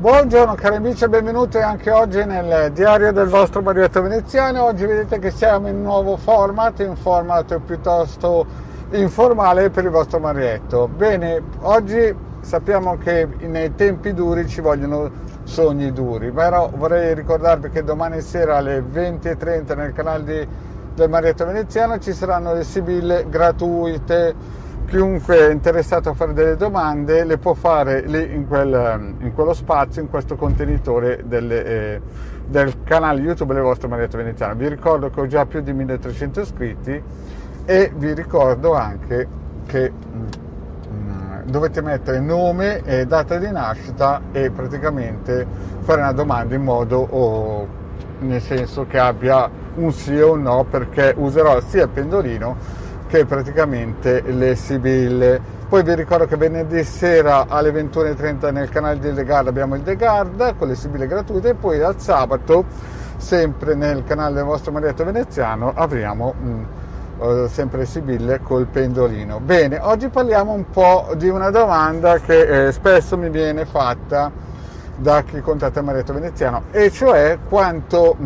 Buongiorno cari amici e benvenuti anche oggi nel diario del vostro Mariotto Veneziano. Oggi vedete che siamo in un nuovo format, un format piuttosto informale per il vostro Marietto. Bene, oggi sappiamo che nei tempi duri ci vogliono sogni duri, però vorrei ricordarvi che domani sera alle 20:30 nel canale del Mariotto Veneziano ci saranno le sibille gratuite. Chiunque è interessato a fare delle domande le può fare lì in quello spazio, in questo contenitore del canale YouTube del vostro Mariotto Veneziano. Vi ricordo che ho già più di 1300 iscritti e vi ricordo anche che dovete mettere nome e data di nascita e praticamente fare una domanda in modo nel senso che abbia un sì o un no, perché userò sia il pendolino che praticamente le sibille. Poi vi ricordo che venerdì sera alle 21:30 nel canale di Degard abbiamo il Degard con le sibille gratuite, e poi al sabato sempre nel canale del vostro Mariotto Veneziano avremo sempre le sibille col pendolino. Bene, oggi parliamo un po' di una domanda che spesso mi viene fatta da chi contatta il Mariotto Veneziano, e cioè quanto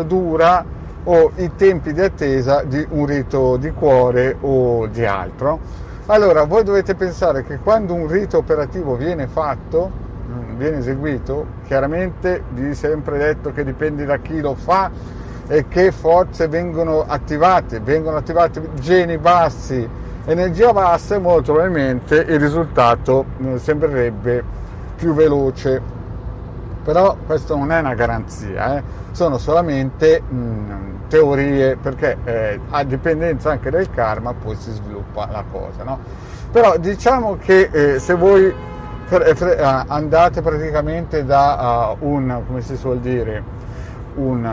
dura o i tempi di attesa di un rito di cuore o di altro. Allora, voi dovete pensare che quando un rito operativo viene fatto, viene eseguito, chiaramente vi è sempre detto che dipende da chi lo fa e che forze vengono attivate geni bassi, energia bassa, e molto probabilmente il risultato sembrerebbe più veloce. Però questo non è una garanzia, sono solamente teorie, perché a dipendenza anche del karma poi si sviluppa la cosa, no? Però diciamo che se voi andate praticamente da come si suol dire, un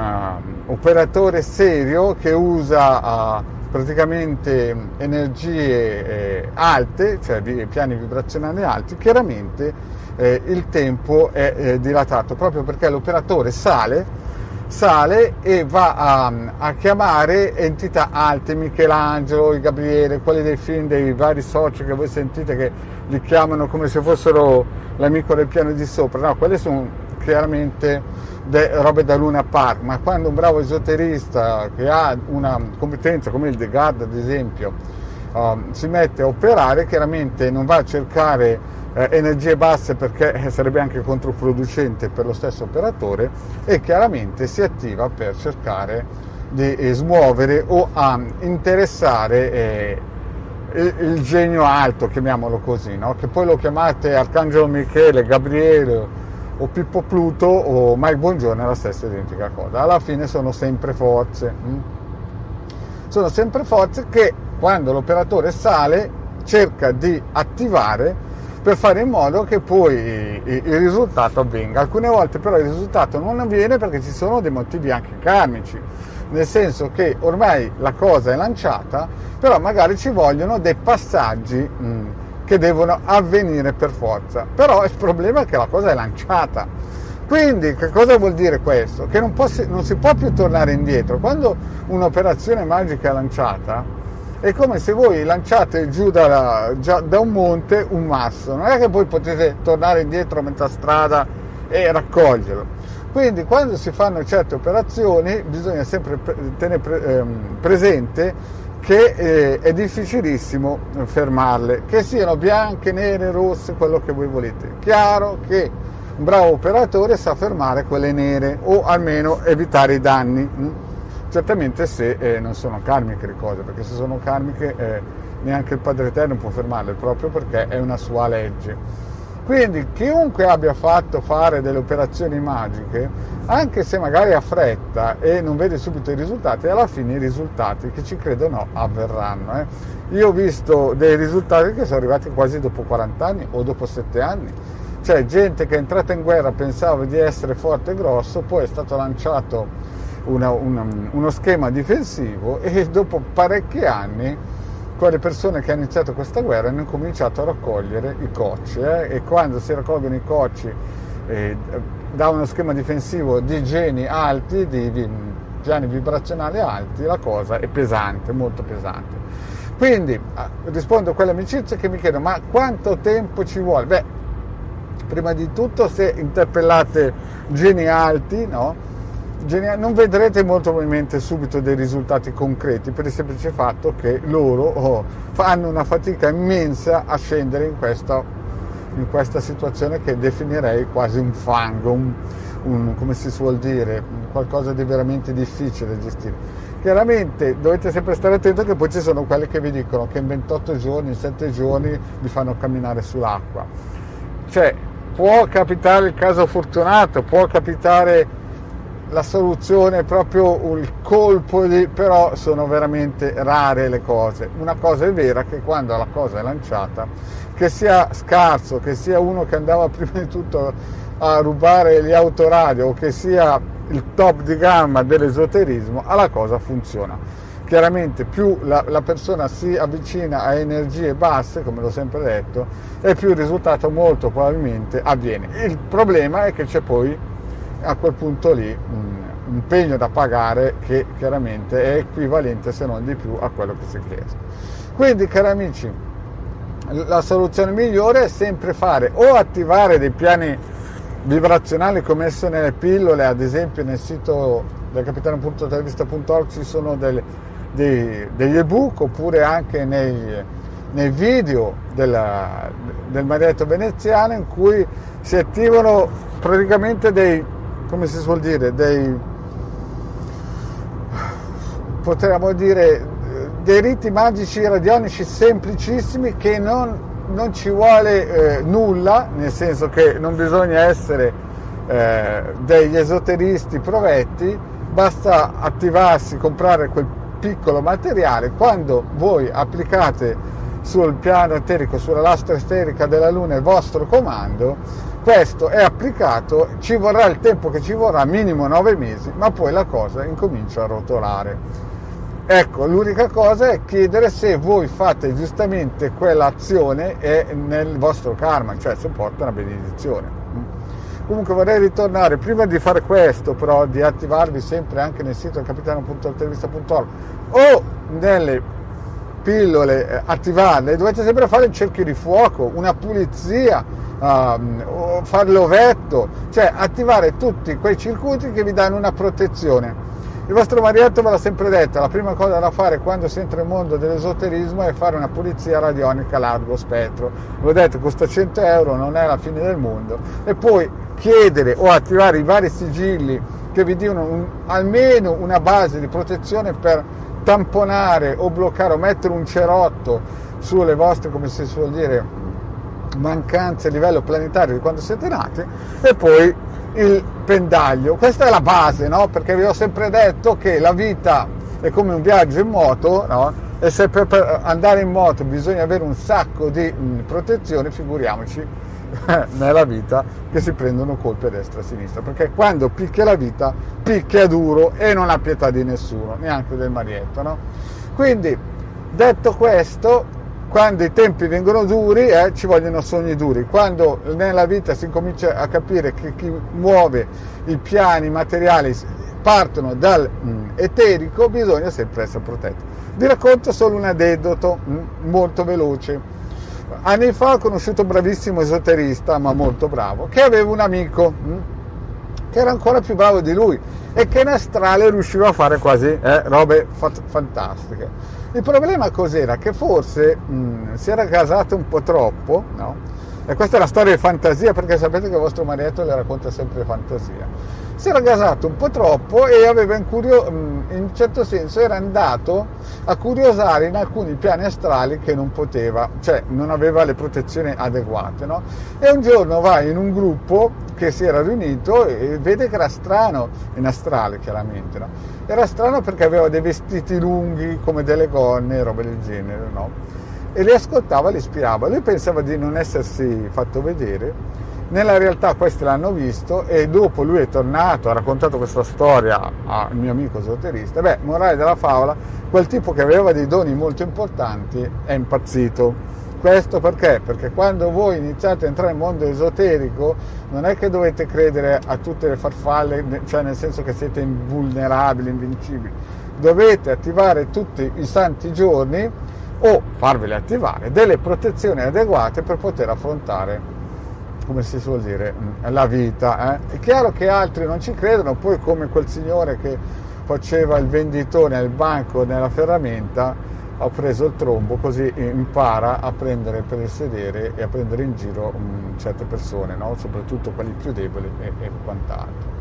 operatore serio che usa praticamente energie alte, cioè piani vibrazionali alti, chiaramente il tempo è dilatato, proprio perché l'operatore sale e va a chiamare entità alte, Michelangelo, il Gabriele, quelli dei film dei vari soci che voi sentite che li chiamano come se fossero l'amico del piano di sopra. No, quelle sono chiaramente robe da Luna Park, ma quando un bravo esoterista che ha una competenza come il Degard ad esempio si mette a operare, chiaramente non va a cercare energie basse, perché sarebbe anche controproducente per lo stesso operatore, e chiaramente si attiva per cercare di smuovere o a interessare il genio alto, chiamiamolo così, no? Che poi lo chiamate Arcangelo Michele, Gabriele o Pippo Pluto o Mike Buongiorno, è la stessa identica cosa. Alla fine sono sempre forze che quando l'operatore sale cerca di attivare per fare in modo che poi il risultato avvenga. Alcune volte però il risultato non avviene perché ci sono dei motivi anche karmici, nel senso che ormai la cosa è lanciata, però magari ci vogliono dei passaggi che devono avvenire per forza. Però il problema è che la cosa è lanciata. Quindi che cosa vuol dire questo? Che non si può più tornare indietro. Quando un'operazione magica è lanciata, è come se voi lanciate giù da un monte un masso, non è che poi potete tornare indietro a metà strada e raccoglierlo. Quindi quando si fanno certe operazioni bisogna sempre tenere presente che è difficilissimo fermarle, che siano bianche, nere, rosse, quello che voi volete. Chiaro che un bravo operatore sa fermare quelle nere o almeno evitare i danni. Certamente se non sono karmiche le cose, perché se sono karmiche neanche il Padre Eterno può fermarle, proprio perché è una sua legge. Quindi chiunque abbia fatto fare delle operazioni magiche, anche se magari ha fretta e non vede subito i risultati, alla fine i risultati, che ci credono, avverranno. Io ho visto dei risultati che sono arrivati quasi dopo 40 anni o dopo 7 anni. Cioè gente che è entrata in guerra pensava di essere forte e grosso, poi è stato lanciato uno schema difensivo, e dopo parecchi anni quelle persone che hanno iniziato questa guerra hanno cominciato a raccogliere i cocci, e quando si raccolgono i cocci da uno schema difensivo di geni alti, di piani vibrazionali alti, la cosa è pesante, molto pesante. Quindi rispondo a quelle amicizie che mi chiedono: ma quanto tempo ci vuole? prima di tutto, se interpellate geni alti, no? Non vedrete molto probabilmente subito dei risultati concreti, per il semplice fatto che loro fanno una fatica immensa a scendere in questa situazione che definirei quasi un fango, come si suol dire, qualcosa di veramente difficile da gestire. Chiaramente dovete sempre stare attenti, che poi ci sono quelli che vi dicono che in 28 giorni, in 7 giorni vi fanno camminare sull'acqua. Cioè, può capitare il caso fortunato, può capitare la soluzione, proprio il colpo però sono veramente rare le cose. Una cosa è vera, che quando la cosa è lanciata, che sia scarso, che sia uno che andava prima di tutto a rubare gli autoradio o che sia il top di gamma dell'esoterismo, la cosa funziona. Chiaramente più la persona si avvicina a energie basse, come l'ho sempre detto, e più il risultato molto probabilmente avviene. Il problema è che c'è poi a quel punto lì un impegno da pagare che chiaramente è equivalente, se non di più, a quello che si chiede. Quindi, cari amici, la soluzione migliore è sempre fare o attivare dei piani vibrazionali come messo nelle pillole, ad esempio nel sito del capitano.televista.org ci sono degli ebook, oppure anche nei video del Marietto veneziano, in cui si attivano praticamente come si suol dire, potremmo dire, dei riti magici radionici semplicissimi, che non ci vuole nulla, nel senso che non bisogna essere degli esoteristi provetti, basta attivarsi, comprare quel piccolo materiale. Quando voi applicate sul piano eterico, sulla lastra esterica della Luna, il vostro comando, questo è applicato, ci vorrà il tempo che ci vorrà, minimo 9 mesi, ma poi la cosa incomincia a rotolare. Ecco, l'unica cosa è chiedere se voi fate giustamente quell'azione e nel vostro karma, cioè se porta una benedizione. Comunque vorrei ritornare, prima di fare questo, però, di attivarvi sempre anche nel sito capitano.televista.org o nelle pillole, attivarle, dovete sempre fare il cerchio di fuoco, una pulizia, o fare l'ovetto, cioè attivare tutti quei circuiti che vi danno una protezione. Il vostro Marietto ve l'ha sempre detto, la prima cosa da fare quando si entra nel mondo dell'esoterismo è fare una pulizia radionica a largo spettro. L'ho detto, costa 100 euro, non è la fine del mondo. E poi chiedere o attivare i vari sigilli che vi diano almeno una base di protezione per tamponare o bloccare o mettere un cerotto sulle vostre, come si suol dire, mancanze a livello planetario di quando siete nati. E poi il pendaglio, questa è la base, no? Perché vi ho sempre detto che la vita è come un viaggio in moto, no? E se per andare in moto bisogna avere un sacco di protezione, figuriamoci nella vita, che si prendono colpi a destra e a sinistra, perché quando picchia la vita picchia duro e non ha pietà di nessuno, neanche del Marietto, no? Quindi, detto questo, quando i tempi vengono duri, ci vogliono sogni duri. Quando nella vita si comincia a capire che chi muove i piani materiali partono dal eterico, bisogna sempre essere protetti. Vi racconto solo un aneddoto molto veloce. Anni fa ho conosciuto un bravissimo esoterista, ma molto bravo, che aveva un amico che era ancora più bravo di lui e che in astrale riusciva a fare quasi robe fantastiche. Il problema cos'era? Che forse si era gasato un po' troppo, no? E questa è la storia di fantasia, perché sapete che il vostro Marietto le racconta sempre fantasia. Si era gasato un po' troppo e aveva in un certo senso era andato a curiosare in alcuni piani astrali che non poteva, cioè non aveva le protezioni adeguate, no? E un giorno va in un gruppo che si era riunito e vede che era strano, in astrale chiaramente, no? Era strano perché aveva dei vestiti lunghi come delle gonne, robe del genere, no? E li ascoltava, li ispirava. Lui pensava di non essersi fatto vedere, nella realtà questi l'hanno visto e dopo lui è tornato, ha raccontato questa storia al mio amico esoterista. Beh, morale della favola, quel tipo che aveva dei doni molto importanti è impazzito. Questo perché? Perché quando voi iniziate a entrare nel mondo esoterico non è che dovete credere a tutte le farfalle, cioè nel senso che siete invulnerabili, invincibili. Dovete attivare tutti i santi giorni o farvele attivare delle protezioni adeguate per poter affrontare come si suol dire, la vita. È chiaro che altri non ci credono, poi come quel signore che faceva il venditore nel banco nella ferramenta, ha preso il trombo, così impara a prendere per il sedere e a prendere in giro certe persone, no? Soprattutto quelli più deboli e quant'altro.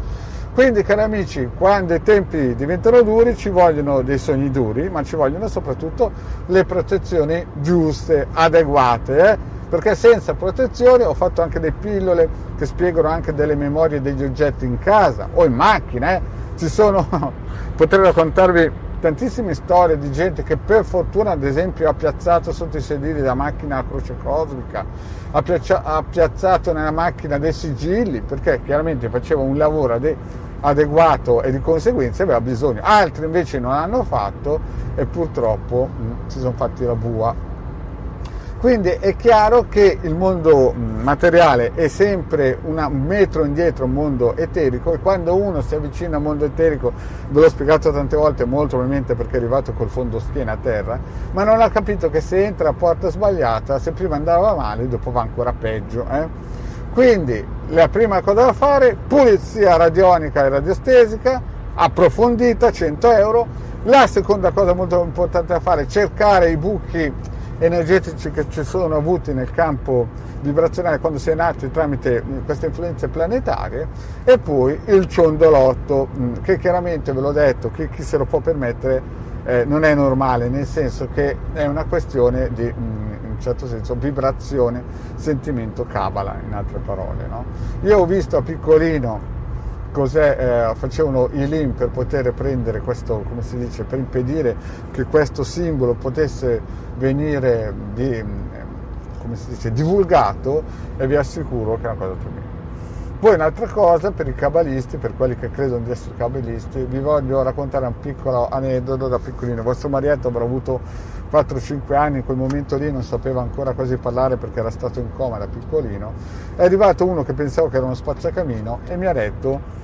Quindi, cari amici, quando i tempi diventano duri ci vogliono dei sogni duri, ma ci vogliono soprattutto le protezioni giuste, adeguate, perché senza protezioni, ho fatto anche delle pillole che spiegano anche delle memorie degli oggetti in casa o in macchina, ci sono, potrei raccontarvi tantissime storie di gente che per fortuna, ad esempio, ha piazzato sotto i sedili della macchina la croce cosmica, ha piazzato nella macchina dei sigilli, perché chiaramente faceva un lavoro adeguato e di conseguenza aveva bisogno. Altri invece non l'hanno fatto e purtroppo si sono fatti la bua. Quindi è chiaro che il mondo materiale è sempre un metro indietro, un mondo eterico, e quando uno si avvicina al mondo eterico, ve l'ho spiegato tante volte, molto probabilmente perché è arrivato col fondo schiena a terra, ma non ha capito che se entra a porta sbagliata, se prima andava male, dopo va ancora peggio. Quindi la prima cosa da fare, pulizia radionica e radiostesica, approfondita, 100 euro. La seconda cosa molto importante da fare, cercare i buchi energetici che ci sono avuti nel campo vibrazionale quando si è nati tramite queste influenze planetarie, e poi il ciondolotto, che chiaramente, ve l'ho detto, chi se lo può permettere non è normale, nel senso che è una questione di, in un certo senso, vibrazione, sentimento, cabala, in altre parole, no? Io ho visto a piccolino facevano i link per poter prendere questo, come si dice, per impedire che questo simbolo potesse venire divulgato, e vi assicuro che è una cosa tremenda. Poi un'altra cosa, per i cabalisti, per quelli che credono di essere cabalisti, vi voglio raccontare un piccolo aneddoto da piccolino. Vostro Marietto avrà avuto 4-5 anni, in quel momento lì non sapeva ancora quasi parlare perché era stato in coma da piccolino. È arrivato uno che pensavo che era uno spazzacamino e mi ha detto: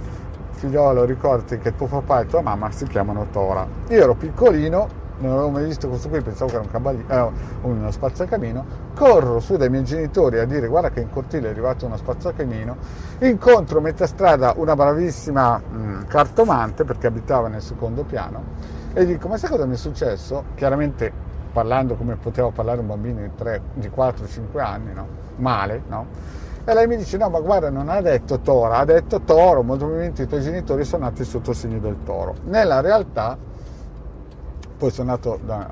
figliolo, ricordati che tuo papà e tua mamma si chiamano Tora. Io ero piccolino, non avevo mai visto questo qui, pensavo che era uno spazzacamino, corro su dai miei genitori a dire: guarda che in cortile è arrivato uno spazzacamino, incontro a metà strada una bravissima cartomante, perché abitava nel secondo piano, e dico: ma sai cosa mi è successo? Chiaramente parlando come poteva parlare un bambino di 4-5 anni, no? Male, no? E lei mi dice: no, ma guarda, non ha detto Tora, ha detto Toro, molto probabilmente i tuoi genitori sono nati sotto il segno del toro. Nella realtà, poi sono nato dai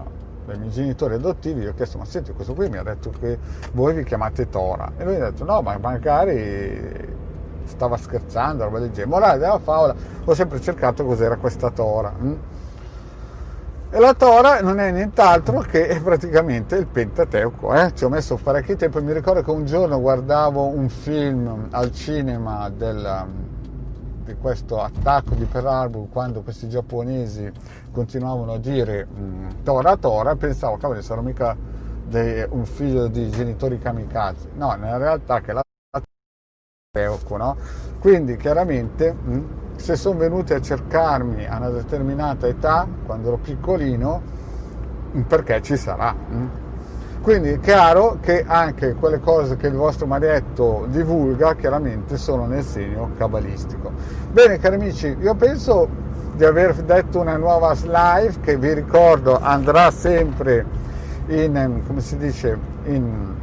miei genitori adottivi, gli ho chiesto: ma senti, questo qui mi ha detto che voi vi chiamate Tora, e lui ha detto: no, ma magari stava scherzando, roba del genere. Morale della favola, ho sempre cercato cos'era questa Tora. E la Tora non è nient'altro che praticamente il Pentateuco. Ci ho messo parecchio tempo. Mi ricordo che un giorno guardavo un film al cinema di questo attacco di Pearl Harbor, quando questi giapponesi continuavano a dire Tora Tora, e pensavo: cavolo, sarò mica un figlio di genitori kamikaze. No, nella realtà che la Pentateuco, no? Quindi chiaramente se sono venuti a cercarmi a una determinata età, quando ero piccolino, perché ci sarà. Quindi è chiaro che anche quelle cose che il vostro Marietto divulga chiaramente sono nel segno cabalistico. Bene, cari amici, io penso di aver detto una nuova live, che vi ricordo andrà sempre in, come si dice, in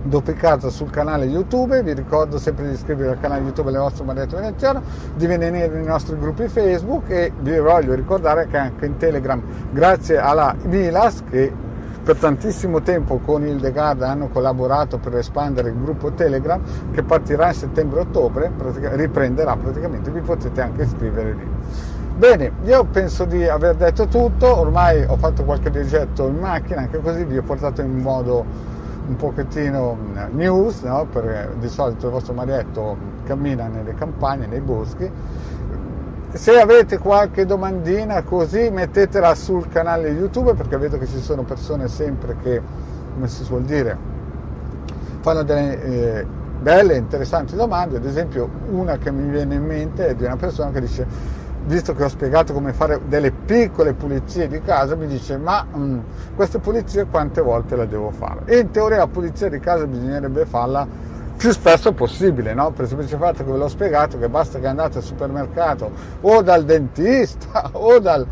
duplicata sul canale YouTube. Vi ricordo sempre di iscrivervi al canale YouTube del vostro Marietto Veneziano, di venire nei nostri gruppi Facebook, e vi voglio ricordare che anche in Telegram, grazie alla Milas, che per tantissimo tempo con Hildegard hanno collaborato per espandere il gruppo Telegram, che partirà in settembre-ottobre, riprenderà praticamente, vi potete anche iscrivere lì. Bene, io penso di aver detto tutto, ormai ho fatto qualche viaggetto in macchina, anche così vi ho portato in modo un pochettino news, no? Perché di solito il vostro Marietto cammina nelle campagne, nei boschi. Se avete qualche domandina così, mettetela sul canale YouTube, perché vedo che ci sono persone sempre che, come si suol dire, fanno delle belle, interessanti domande. Ad esempio, una che mi viene in mente è di una persona che dice: visto che ho spiegato come fare delle piccole pulizie di casa, mi dice: ma queste pulizie quante volte le devo fare? E in teoria la pulizia di casa bisognerebbe farla più spesso possibile, no? Per il semplice fatto che ve l'ho spiegato, che basta che andate al supermercato o dal dentista o dal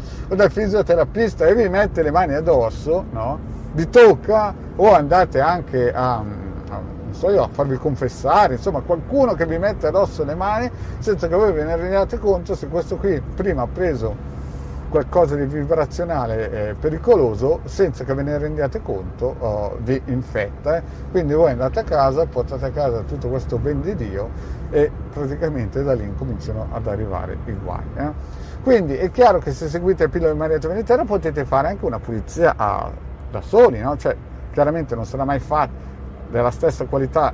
fisioterapista e vi mette le mani addosso, no? Vi tocca, o andate anche a farvi confessare, insomma qualcuno che vi mette addosso le mani senza che voi ve ne rendiate conto, se questo qui prima ha preso qualcosa di vibrazionale pericoloso, senza che ve ne rendiate conto, vi infetta. Quindi voi andate a casa, portate a casa tutto questo ben di Dio e praticamente da lì incominciano ad arrivare i guai. Quindi è chiaro che se seguite Pillole di Marietta Venetera potete fare anche una pulizia da soli, no? Cioè chiaramente non sarà mai fatta della stessa qualità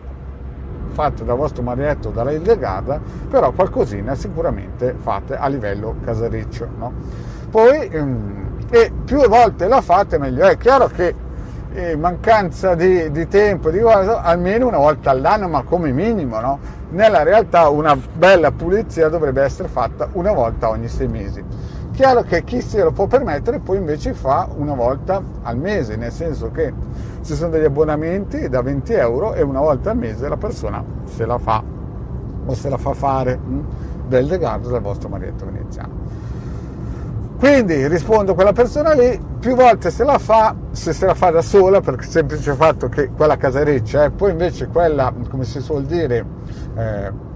fatte dal vostro marietto o dalla Hildegarda, però qualcosina sicuramente fate a livello casareccio, no? Poi e più volte la fate meglio. È chiaro che mancanza di tempo, di cosa, almeno una volta all'anno, ma come minimo, no? Nella realtà una bella pulizia dovrebbe essere fatta una volta ogni 6 mesi. Chiaro che chi se lo può permettere poi invece fa una volta al mese, nel senso che ci sono degli abbonamenti da 20 euro e una volta al mese la persona se la fa o se la fa fare del Hildegarda dal vostro marietto veneziano. Quindi rispondo a quella persona lì, più volte se la fa, se la fa da sola, per il semplice fatto che quella casareccia, poi invece quella, come si suol dire,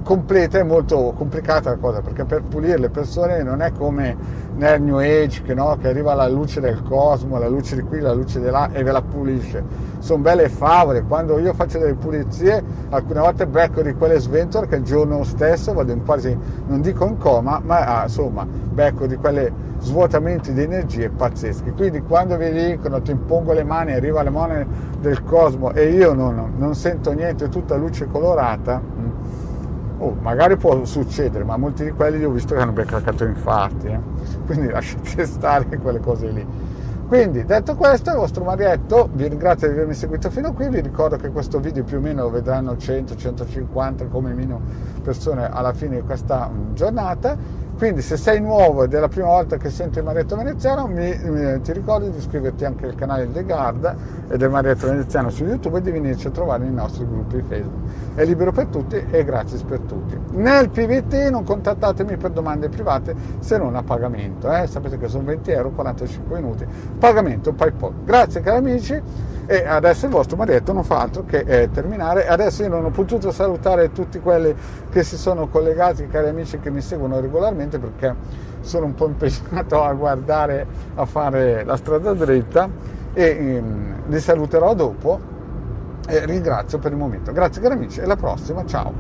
completa, è molto complicata la cosa, perché per pulire le persone non è come nel New Age, che arriva la luce del cosmo, la luce di qui, la luce di là e ve la pulisce. Sono belle favole. Quando io faccio delle pulizie, alcune volte becco di quelle sventole che il giorno stesso vado in quasi, non dico in coma, ma insomma becco di quelle svuotamenti di energie pazzeschi. Quindi quando vi dicono ti impongo le mani, arriva le mani del cosmo e io non sento niente, tutta luce colorata, magari può succedere, ma molti di quelli ho visto che hanno beccato infarti, quindi lasciate stare quelle cose lì. Quindi detto questo, il vostro marietto vi ringrazio di avermi seguito fino a qui, vi ricordo che questo video più o meno lo vedranno 100-150 come minimo persone alla fine di questa giornata. Quindi se sei nuovo ed è la prima volta che senti il Marietto Veneziano, ti ricordo di iscriverti anche al canale Hildegarda e del Marietto Veneziano su YouTube e di venirci a trovare nei nostri gruppi Facebook. È libero per tutti e gratis per tutti. Nel PVT non contattatemi per domande private se non a pagamento. Sapete che sono 20 euro, 45 minuti, pagamento PayPal. Grazie cari amici, e adesso il vostro Marietto non fa altro che terminare. Adesso io non ho potuto salutare tutti quelli che si sono collegati, cari amici che mi seguono regolarmente, perché sono un po' impegnato a fare la strada dritta, e li saluterò dopo e ringrazio per il momento. Grazie cari amici, e alla prossima, ciao.